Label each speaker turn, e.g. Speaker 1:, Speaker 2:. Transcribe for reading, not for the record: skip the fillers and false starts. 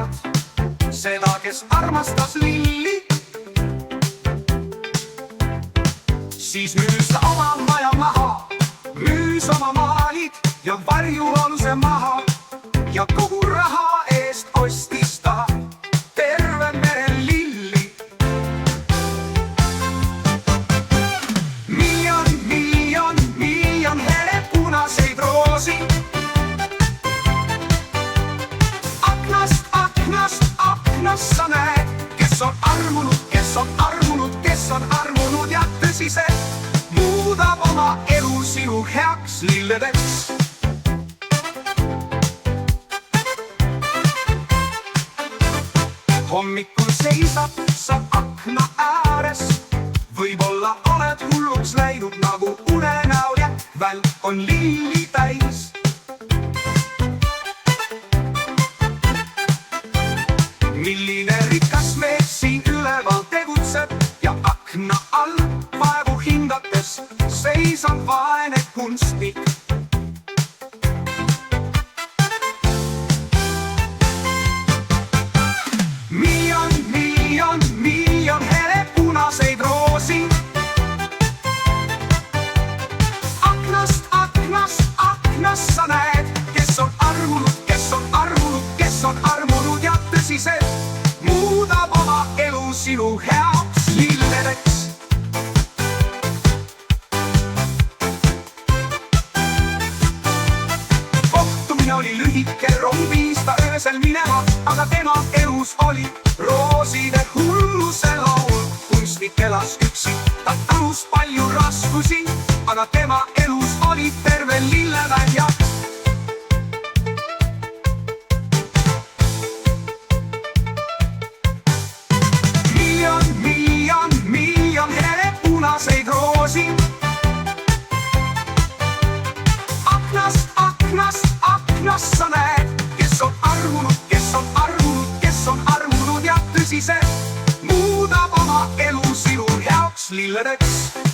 Speaker 1: tead seda, kes armastas lilli, siis müüs ta oma maja maha, müüs oma maalid ja varjualuse maha ja kogu raha eest ostis ta terve mere lilli. Miljon helepunaseid roosi, aknast sa näed, kes on armunud, kes on armunud, kes on armunud ja tõsiselt muudab oma elu sinu heaks lilledeks. Hommikul seisad sa akna ääres, võib-olla oled hulluks läinud nagu unenäol ja välk on lilli täis. Milline rikas mees siin üleval tegutseb ja akna all vaevu hingates seisab vaene kunstnik. Miljon helepunaseid roosi, aknast sa näed, kes on armunud, kes on armunud, kes on armunud ja tõsiselt muudab oma elu sinu heaks lilledeks. Kohtumine oli lühike, rong viis ta öösel minema, aga tema elus oli rooside hulluse laul. Kunstnik elas üksi, ta talus palju raskusi, aga tema elus oli terve lilleväljak. Miljon helepunaseid roosi, aknast sa näed, kes on armunud, kes on armunud, kes on armunud ja tõsiselt muudab oma elu sinu heaks lilledeks.